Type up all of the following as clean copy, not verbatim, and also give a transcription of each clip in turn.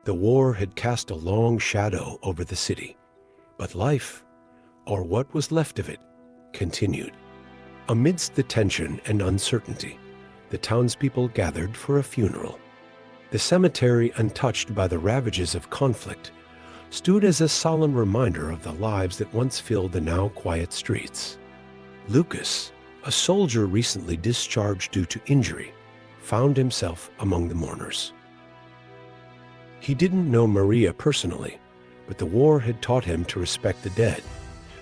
The war had cast a long shadow over the city, but life, or what was left of it, continued. Amidst the tension and uncertainty, the townspeople gathered for a funeral. The cemetery, untouched by the ravages of conflict, stood as a solemn reminder of the lives that once filled the now quiet streets. Lucas, a soldier recently discharged due to injury, found himself among the mourners. He didn't know Maria personally, but the war had taught him to respect the dead,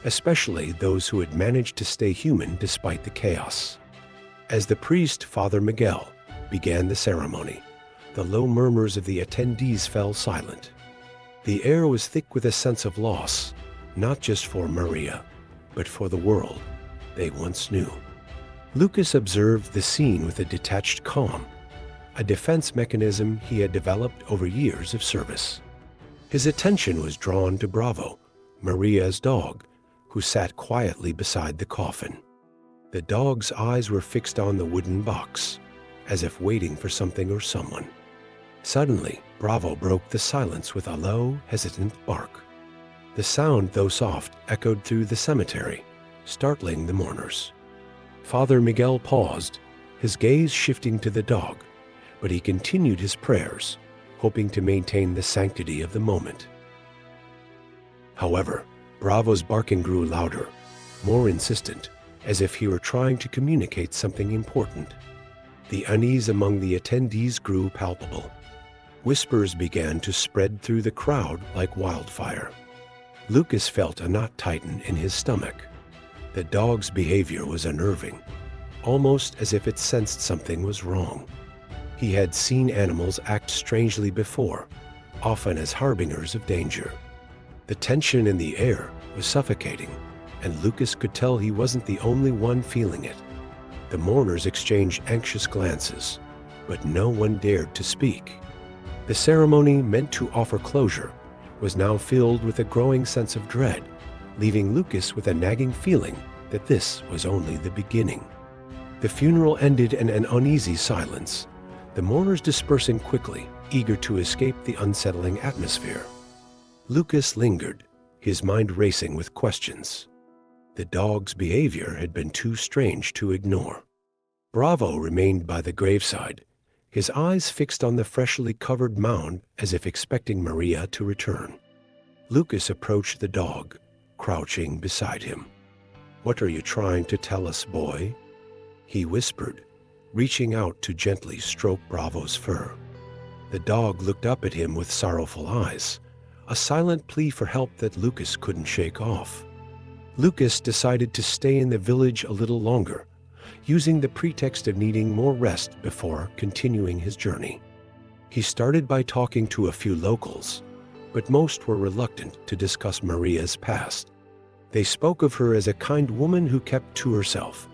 especially those who had managed to stay human despite the chaos. As the priest, Father Miguel, began the ceremony, the low murmurs of the attendees fell silent. The air was thick with a sense of loss, not just for Maria, but for the world they once knew. Lucas observed the scene with a detached calm, a defense mechanism he had developed over years of service. His attention was drawn to Bravo, Maria's dog, who sat quietly beside the coffin. The dog's eyes were fixed on the wooden box, as if waiting for something or someone. Suddenly, Bravo broke the silence with a low, hesitant bark. The sound, though soft, echoed through the cemetery, startling the mourners. Father Miguel paused, his gaze shifting to the dog, but he continued his prayers, hoping to maintain the sanctity of the moment. However, Bravo's barking grew louder, more insistent, as if he were trying to communicate something important. The unease among the attendees grew palpable. Whispers began to spread through the crowd like wildfire. Lucas felt a knot tighten in his stomach. The dog's behavior was unnerving, almost as if it sensed something was wrong. He had seen animals act strangely before, often as harbingers of danger. The tension in the air was suffocating, and Lucas could tell he wasn't the only one feeling it. The mourners exchanged anxious glances, but no one dared to speak. The ceremony, meant to offer closure, was now filled with a growing sense of dread, leaving Lucas with a nagging feeling that this was only the beginning. The funeral ended in an uneasy silence, the mourners dispersing quickly, eager to escape the unsettling atmosphere. Lucas lingered, his mind racing with questions. The dog's behavior had been too strange to ignore. Bravo remained by the graveside, his eyes fixed on the freshly covered mound as if expecting Maria to return. Lucas approached the dog, crouching beside him. "What are you trying to tell us, boy?" he whispered, reaching out to gently stroke Bravo's fur. The dog looked up at him with sorrowful eyes, a silent plea for help that Lucas couldn't shake off. Lucas decided to stay in the village a little longer, using the pretext of needing more rest before continuing his journey. He started by talking to a few locals, but most were reluctant to discuss Maria's past. They spoke of her as a kind woman who kept to herself,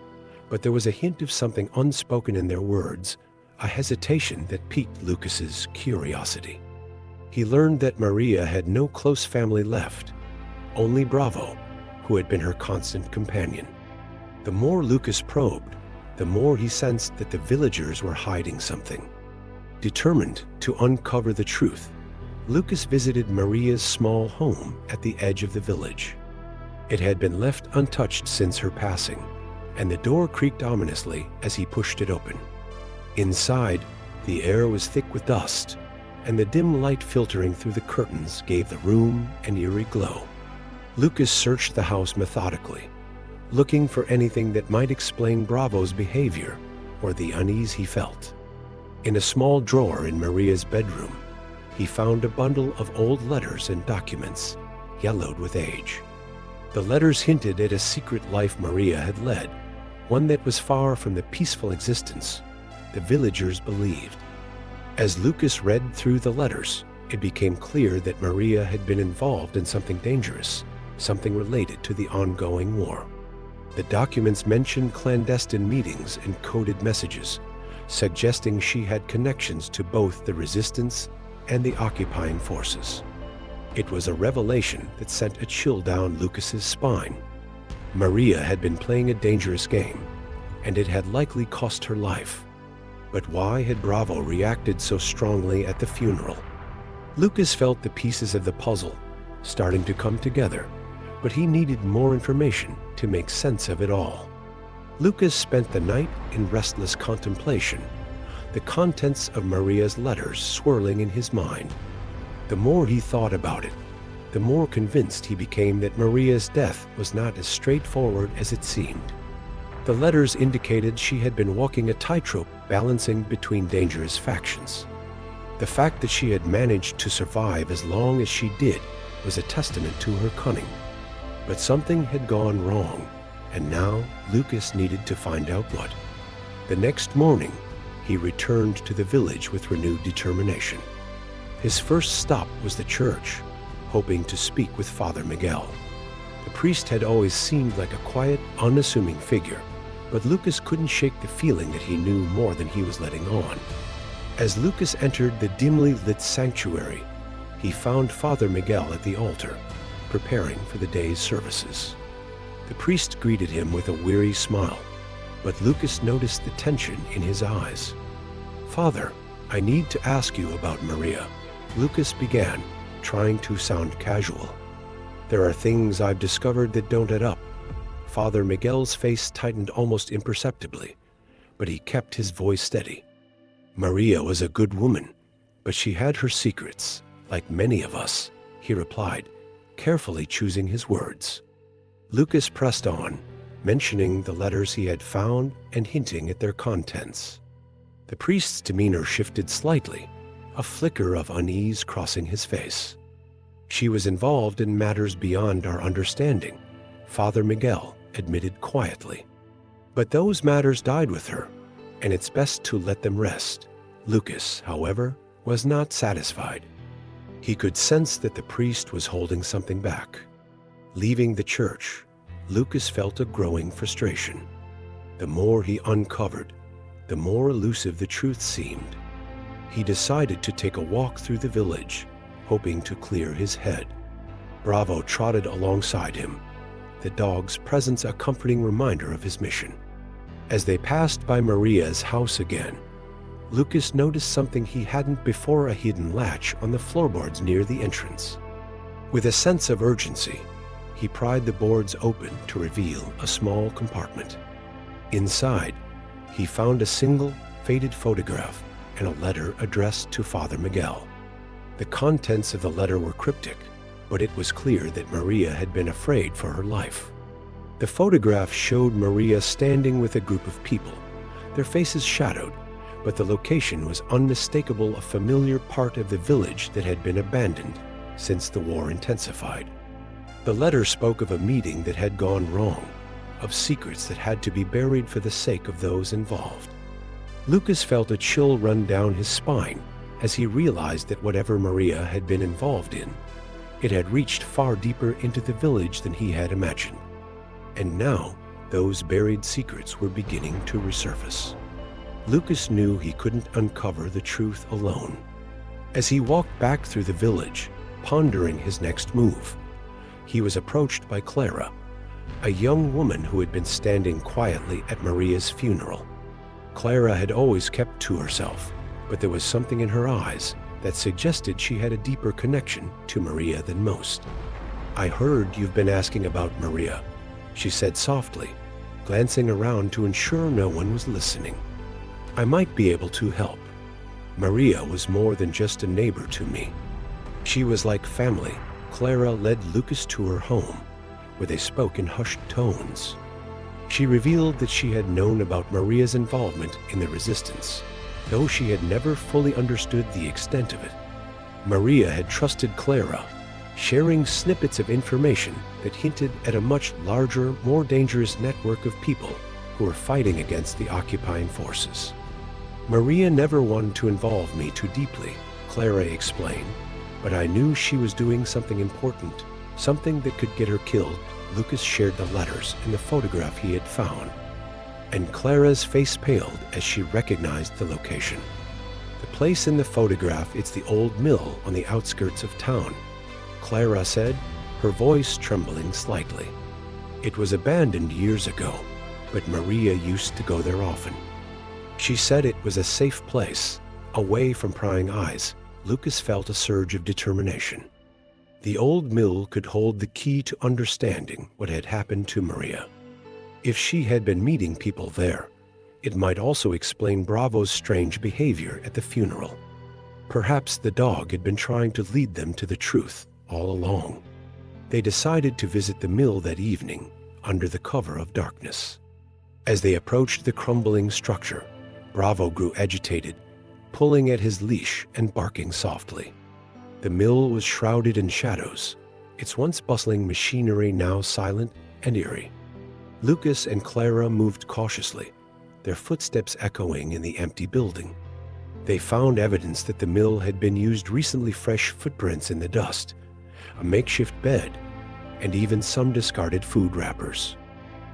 but there was a hint of something unspoken in their words, a hesitation that piqued Lucas's curiosity. He learned that Maria had no close family left, only Bravo, who had been her constant companion. The more Lucas probed, the more he sensed that the villagers were hiding something. Determined to uncover the truth, Lucas visited Maria's small home at the edge of the village. It had been left untouched since her passing, and the door creaked ominously as he pushed it open. Inside, the air was thick with dust, and the dim light filtering through the curtains gave the room an eerie glow. Lucas searched the house methodically, looking for anything that might explain Bravo's behavior or the unease he felt. In a small drawer in Maria's bedroom, he found a bundle of old letters and documents, yellowed with age. The letters hinted at a secret life Maria had led, one that was far from the peaceful existence the villagers believed. As Lucas read through the letters, it became clear that Maria had been involved in something dangerous, something related to the ongoing war. The documents mentioned clandestine meetings and coded messages, suggesting she had connections to both the resistance and the occupying forces. It was a revelation that sent a chill down Lucas's spine. Maria had been playing a dangerous game, and it had likely cost her life. But why had Bravo reacted so strongly at the funeral? Lucas felt the pieces of the puzzle starting to come together, but he needed more information to make sense of it all. Lucas spent the night in restless contemplation, the contents of Maria's letters swirling in his mind. The more he thought about it, the more convinced he became that Maria's death was not as straightforward as it seemed. The letters indicated she had been walking a tightrope, balancing between dangerous factions. The fact that she had managed to survive as long as she did was a testament to her cunning. But something had gone wrong, and now Lucas needed to find out what. The next morning, he returned to the village with renewed determination. His first stop was the church, hoping to speak with Father Miguel. The priest had always seemed like a quiet, unassuming figure, but Lucas couldn't shake the feeling that he knew more than he was letting on. As Lucas entered the dimly lit sanctuary, he found Father Miguel at the altar, preparing for the day's services. The priest greeted him with a weary smile, but Lucas noticed the tension in his eyes. "Father, I need to ask you about Maria," Lucas began, trying to sound casual. "There are things I've discovered that don't add up." Father Miguel's face tightened almost imperceptibly, but he kept his voice steady. "Maria was a good woman, but she had her secrets, like many of us," he replied, carefully choosing his words. Lucas pressed on, mentioning the letters he had found and hinting at their contents. The priest's demeanor shifted slightly, a flicker of unease crossing his face. "She was involved in matters beyond our understanding," Father Miguel admitted quietly. "But those matters died with her, and it's best to let them rest." Lucas, however, was not satisfied. He could sense that the priest was holding something back. Leaving the church, Lucas felt a growing frustration. The more he uncovered, the more elusive the truth seemed. He decided to take a walk through the village, hoping to clear his head. Bravo trotted alongside him, the dog's presence a comforting reminder of his mission. As they passed by Maria's house again, Lucas noticed something he hadn't before: a hidden latch on the floorboards near the entrance. With a sense of urgency, he pried the boards open to reveal a small compartment. Inside, he found a single, faded photograph and a letter addressed to Father Miguel. The contents of the letter were cryptic, but it was clear that Maria had been afraid for her life. The photograph showed Maria standing with a group of people, their faces shadowed, but the location was unmistakable, a familiar part of the village that had been abandoned since the war intensified. The letter spoke of a meeting that had gone wrong, of secrets that had to be buried for the sake of those involved. Lucas felt a chill run down his spine as he realized that whatever Maria had been involved in, it had reached far deeper into the village than he had imagined. And now, those buried secrets were beginning to resurface. Lucas knew he couldn't uncover the truth alone. As he walked back through the village, pondering his next move, he was approached by Clara, a young woman who had been standing quietly at Maria's funeral. Clara had always kept to herself, but there was something in her eyes that suggested she had a deeper connection to Maria than most. "I heard you've been asking about Maria," she said softly, glancing around to ensure no one was listening. "I might be able to help. Maria was more than just a neighbor to me. She was like family." Clara led Lucas to her home, where they spoke in hushed tones. She revealed that she had known about Maria's involvement in the resistance, though she had never fully understood the extent of it. Maria had trusted Clara, sharing snippets of information that hinted at a much larger, more dangerous network of people who were fighting against the occupying forces. "Maria never wanted to involve me too deeply," Clara explained, "but I knew she was doing something important, something that could get her killed." Lucas shared the letters and the photograph he had found, and Clara's face paled as she recognized the location. "The place in the photograph, it's the old mill on the outskirts of town," Clara said, her voice trembling slightly. "It was abandoned years ago, but Maria used to go there often. She said it was a safe place, away from prying eyes." Lucas felt a surge of determination. The old mill could hold the key to understanding what had happened to Maria. If she had been meeting people there, it might also explain Bravo's strange behavior at the funeral. Perhaps the dog had been trying to lead them to the truth all along. They decided to visit the mill that evening under the cover of darkness. As they approached the crumbling structure, Bravo grew agitated, pulling at his leash and barking softly. The mill was shrouded in shadows, its once bustling machinery now silent and eerie. Lucas and Clara moved cautiously, their footsteps echoing in the empty building. They found evidence that the mill had been used recently, fresh footprints in the dust, a makeshift bed, and even some discarded food wrappers.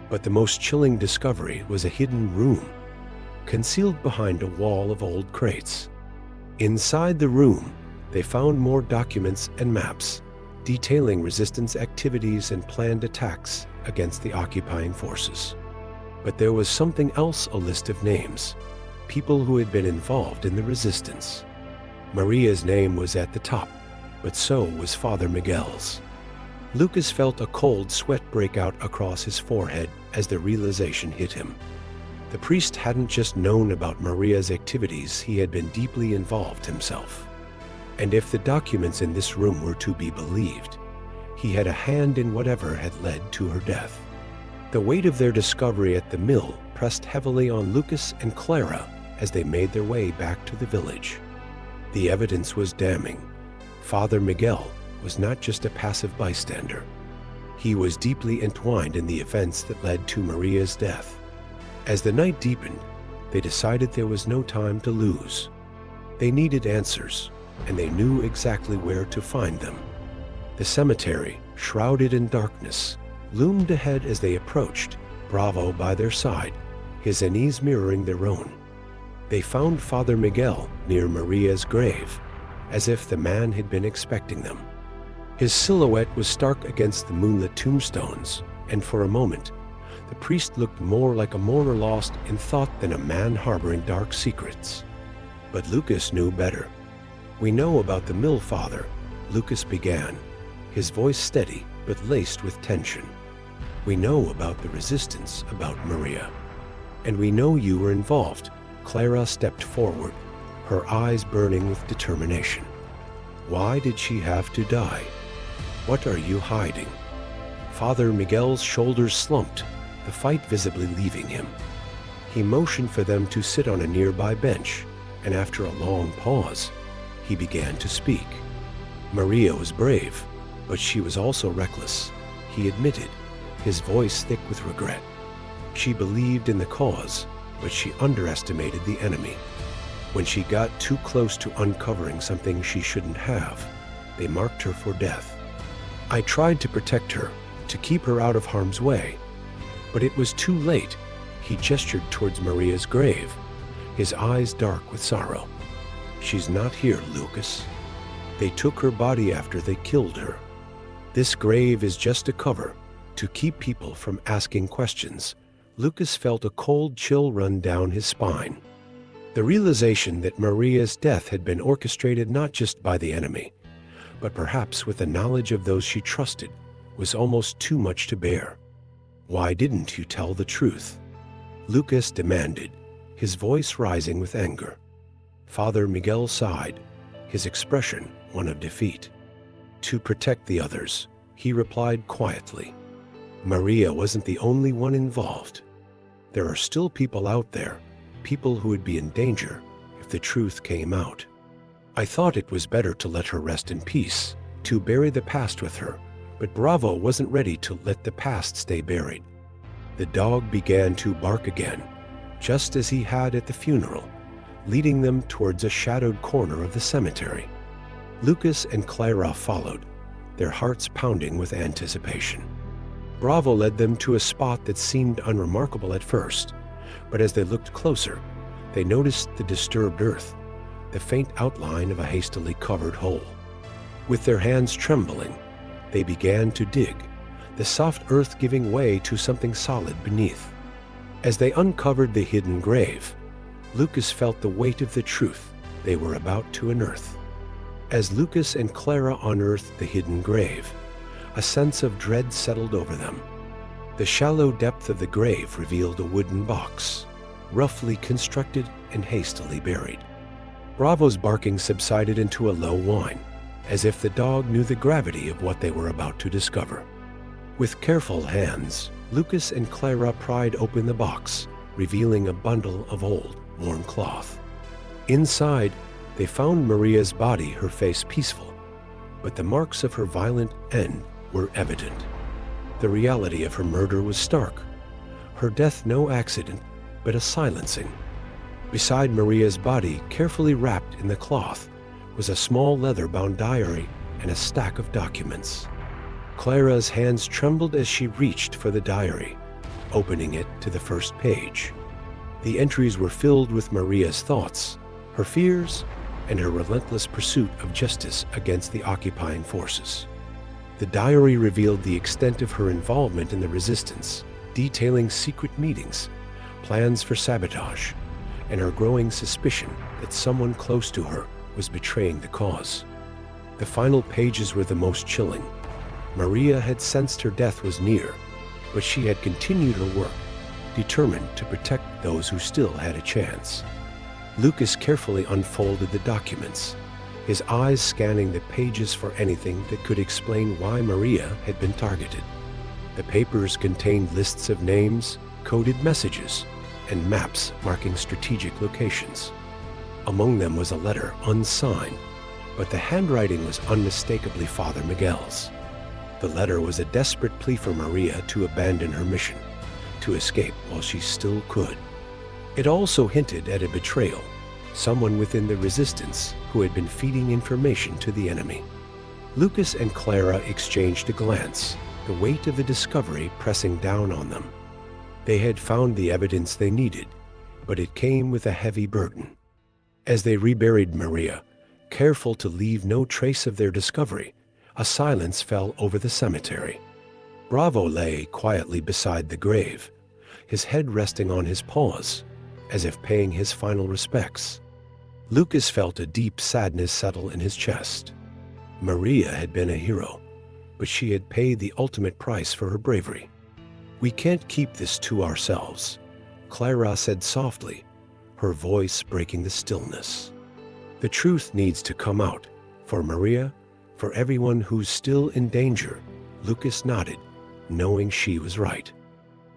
But the most chilling discovery was a hidden room, concealed behind a wall of old crates. Inside the room, they found more documents and maps, detailing resistance activities and planned attacks against the occupying forces. But there was something else, a list of names, people who had been involved in the resistance. Maria's name was at the top, but so was Father Miguel's. Lucas felt a cold sweat break out across his forehead as the realization hit him. The priest hadn't just known about Maria's activities, he had been deeply involved himself. And if the documents in this room were to be believed, he had a hand in whatever had led to her death. The weight of their discovery at the mill pressed heavily on Lucas and Clara as they made their way back to the village. The evidence was damning. Father Miguel was not just a passive bystander. He was deeply entwined in the events that led to Maria's death. As the night deepened, they decided there was no time to lose. They needed answers, and they knew exactly where to find them. The cemetery, shrouded in darkness, loomed ahead as they approached, Bravo by their side, his knees mirroring their own. They found Father Miguel near Maria's grave, as if the man had been expecting them. His silhouette was stark against the moonlit tombstones, and for a moment, the priest looked more like a mourner lost in thought than a man harboring dark secrets. But Lucas knew better. "We know about the mill, Father," Lucas began, his voice steady but laced with tension. "We know about the resistance, about Maria. And we know you were involved." Clara stepped forward, her eyes burning with determination. "Why did she have to die? What are you hiding?" Father Miguel's shoulders slumped, the fight visibly leaving him. He motioned for them to sit on a nearby bench, and after a long pause, he began to speak. Maria was brave, but she was also reckless, he admitted, his voice thick with regret. She believed in the cause, but she underestimated the enemy. When she got too close to uncovering something she shouldn't have, they marked her for death. I tried to protect her, to keep her out of harm's way, but it was too late. He gestured towards Maria's grave, his eyes dark with sorrow. "She's not here, Lucas. They took her body after they killed her. This grave is just a cover to keep people from asking questions." Lucas felt a cold chill run down his spine. The realization that Maria's death had been orchestrated not just by the enemy, but perhaps with the knowledge of those she trusted, was almost too much to bear. "Why didn't you tell the truth?" Lucas demanded, his voice rising with anger. Father Miguel sighed, his expression one of defeat. "To protect the others," he replied quietly. "Maria wasn't the only one involved. There are still people out there, people who would be in danger if the truth came out. I thought it was better to let her rest in peace, to bury the past with her, but Bravo wasn't ready to let the past stay buried." The dog began to bark again, just as he had at the funeral, leading them towards a shadowed corner of the cemetery. Lucas and Clara followed, their hearts pounding with anticipation. Bravo led them to a spot that seemed unremarkable at first, but as they looked closer, they noticed the disturbed earth, the faint outline of a hastily covered hole. With their hands trembling, they began to dig, the soft earth giving way to something solid beneath. As they uncovered the hidden grave, Lucas felt the weight of the truth they were about to unearth. As Lucas and Clara unearthed the hidden grave, a sense of dread settled over them. The shallow depth of the grave revealed a wooden box, roughly constructed and hastily buried. Bravo's barking subsided into a low whine, as if the dog knew the gravity of what they were about to discover. With careful hands, Lucas and Clara pried open the box, revealing a bundle of old, worn cloth. Inside, they found Maria's body, her face peaceful, but the marks of her violent end were evident. The reality of her murder was stark. Her death no accident, but a silencing. Beside Maria's body, carefully wrapped in the cloth, was a small leather-bound diary and a stack of documents. Clara's hands trembled as she reached for the diary, opening it to the first page. The entries were filled with Maria's thoughts, her fears, and her relentless pursuit of justice against the occupying forces. The diary revealed the extent of her involvement in the resistance, detailing secret meetings, plans for sabotage, and her growing suspicion that someone close to her was betraying the cause. The final pages were the most chilling. Maria had sensed her death was near, but she had continued her work, determined to protect those who still had a chance. Lucas carefully unfolded the documents, his eyes scanning the pages for anything that could explain why Maria had been targeted. The papers contained lists of names, coded messages, and maps marking strategic locations. Among them was a letter unsigned, but the handwriting was unmistakably Father Miguel's. The letter was a desperate plea for Maria to abandon her mission, to escape while she still could. It also hinted at a betrayal, someone within the resistance who had been feeding information to the enemy. Lucas and Clara exchanged a glance, the weight of the discovery pressing down on them. They had found the evidence they needed, but it came with a heavy burden. As they reburied Maria, careful to leave no trace of their discovery, a silence fell over the cemetery. Bravo lay quietly beside the grave, his head resting on his paws, as if paying his final respects. Lucas felt a deep sadness settle in his chest. Maria had been a hero, but she had paid the ultimate price for her bravery. "We can't keep this to ourselves," Clara said softly, her voice breaking the stillness. "The truth needs to come out, for Maria, for everyone who's still in danger." Lucas nodded, knowing she was right.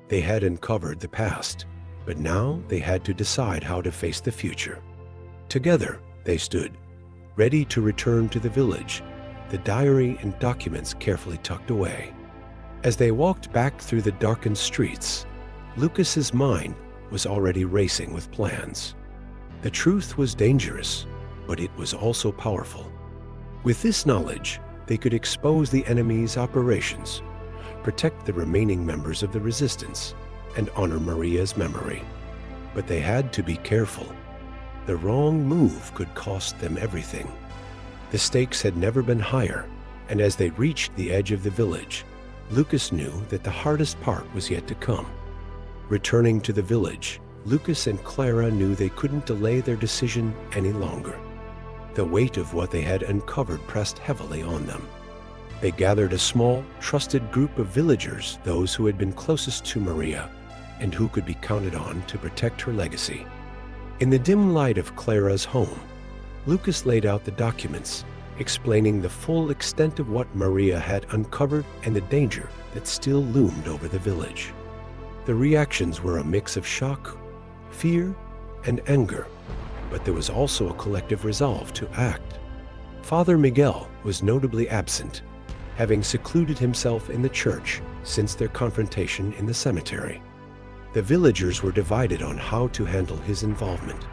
They had uncovered the past, but now they had to decide how to face the future. Together, they stood, ready to return to the village, the diary and documents carefully tucked away. As they walked back through the darkened streets, Lucas's mind was already racing with plans. The truth was dangerous, but it was also powerful. With this knowledge, they could expose the enemy's operations, protect the remaining members of the resistance, and honor Maria's memory. But they had to be careful. The wrong move could cost them everything. The stakes had never been higher, and as they reached the edge of the village, Lucas knew that the hardest part was yet to come. Returning to the village, Lucas and Clara knew they couldn't delay their decision any longer. The weight of what they had uncovered pressed heavily on them. They gathered a small, trusted group of villagers, those who had been closest to Maria, and who could be counted on to protect her legacy. In the dim light of Clara's home, Lucas laid out the documents, explaining the full extent of what Maria had uncovered and the danger that still loomed over the village. The reactions were a mix of shock, fear, and anger, but there was also a collective resolve to act. Father Miguel was notably absent, having secluded himself in the church since their confrontation in the cemetery. The villagers were divided on how to handle his involvement.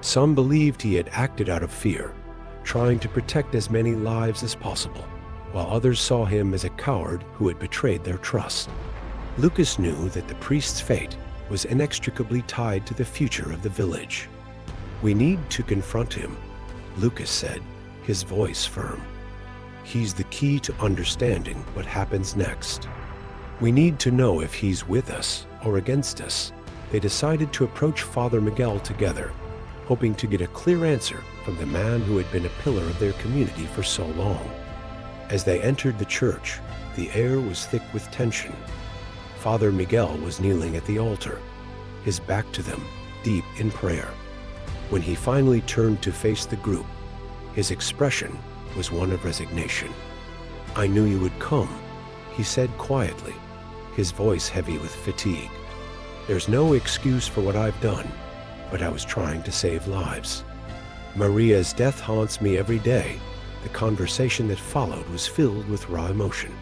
Some believed he had acted out of fear, trying to protect as many lives as possible, while others saw him as a coward who had betrayed their trust. Lucas knew that the priest's fate was inextricably tied to the future of the village. "We need to confront him," Lucas said, his voice firm. "He's the key to understanding what happens next. We need to know if he's with us or against us." They decided to approach Father Miguel together, hoping to get a clear answer from the man who had been a pillar of their community for so long. As they entered the church, the air was thick with tension. Father Miguel was kneeling at the altar, his back to them, deep in prayer. When he finally turned to face the group, his expression was one of resignation. "I knew you would come," he said quietly, his voice heavy with fatigue. "There's no excuse for what I've done, but I was trying to save lives. Maria's death haunts me every day." The conversation that followed was filled with raw emotion.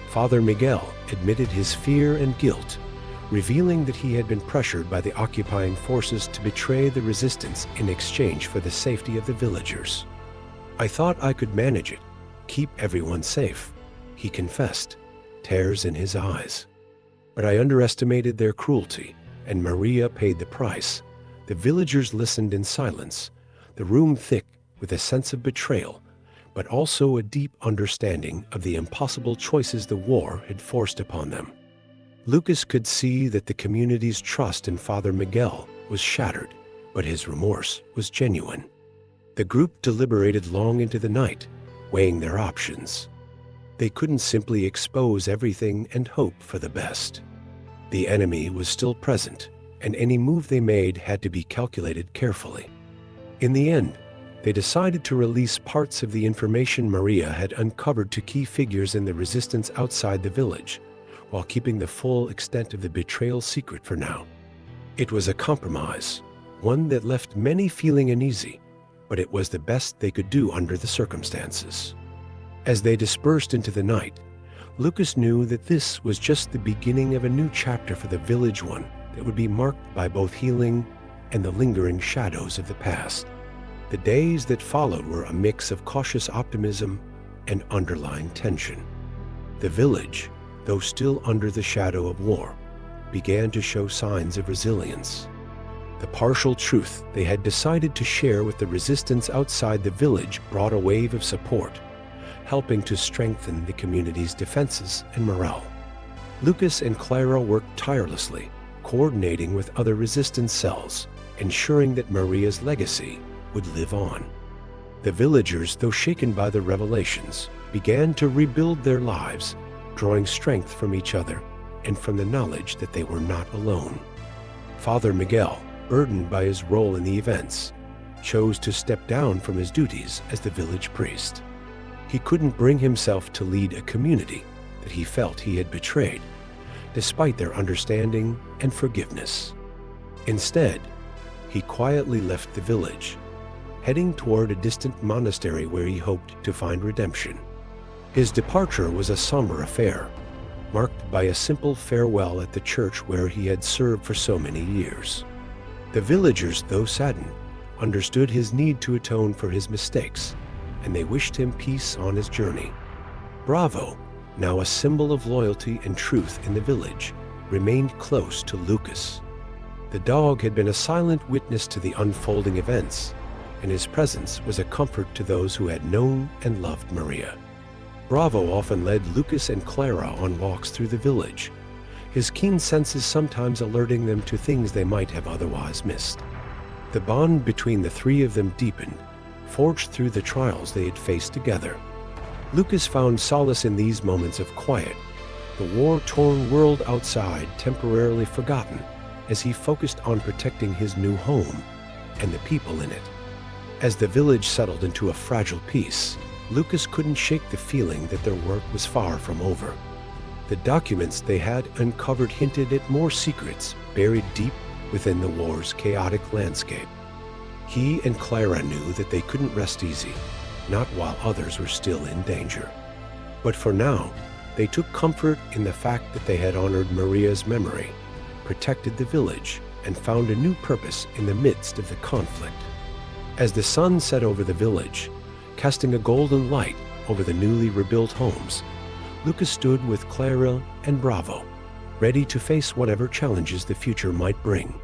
Father Miguel admitted his fear and guilt, revealing that he had been pressured by the occupying forces to betray the resistance in exchange for the safety of the villagers. "I thought I could manage it, keep everyone safe," he confessed, tears in his eyes. "But I underestimated their cruelty, and Maria paid the price." The villagers listened in silence, the room thick with a sense of betrayal, but also a deep understanding of the impossible choices the war had forced upon them. Lucas could see that the community's trust in Father Miguel was shattered, but his remorse was genuine. The group deliberated long into the night, weighing their options. They couldn't simply expose everything and hope for the best. The enemy was still present, and any move they made had to be calculated carefully. In the end, they decided to release parts of the information Maria had uncovered to key figures in the resistance outside the village, while keeping the full extent of the betrayal secret for now. It was a compromise, one that left many feeling uneasy, but it was the best they could do under the circumstances. As they dispersed into the night, Lucas knew that this was just the beginning of a new chapter for the village, one that would be marked by both healing and the lingering shadows of the past. The days that followed were a mix of cautious optimism and underlying tension. The village, though still under the shadow of war, began to show signs of resilience. The partial truth they had decided to share with the resistance outside the village brought a wave of support, helping to strengthen the community's defenses and morale. Lucas and Clara worked tirelessly, coordinating with other resistance cells, ensuring that Maria's legacy would live on. The villagers, though shaken by the revelations, began to rebuild their lives, drawing strength from each other and from the knowledge that they were not alone. Father Miguel, burdened by his role in the events, chose to step down from his duties as the village priest. He couldn't bring himself to lead a community that he felt he had betrayed, despite their understanding and forgiveness. Instead, he quietly left the village, heading toward a distant monastery where he hoped to find redemption. His departure was a somber affair, marked by a simple farewell at the church where he had served for so many years. The villagers, though saddened, understood his need to atone for his mistakes, and they wished him peace on his journey. Bravo, now a symbol of loyalty and truth in the village, remained close to Lucas. The dog had been a silent witness to the unfolding events, and his presence was a comfort to those who had known and loved Maria. Bravo often led Lucas and Clara on walks through the village, his keen senses sometimes alerting them to things they might have otherwise missed. The bond between the three of them deepened, forged through the trials they had faced together. Lucas found solace in these moments of quiet, the war-torn world outside temporarily forgotten as he focused on protecting his new home and the people in it. As the village settled into a fragile peace, Lucas couldn't shake the feeling that their work was far from over. The documents they had uncovered hinted at more secrets buried deep within the war's chaotic landscape. He and Clara knew that they couldn't rest easy, not while others were still in danger. But for now, they took comfort in the fact that they had honored Maria's memory, protected the village, and found a new purpose in the midst of the conflict. As the sun set over the village, casting a golden light over the newly rebuilt homes, Lucas stood with Clara and Bravo, ready to face whatever challenges the future might bring.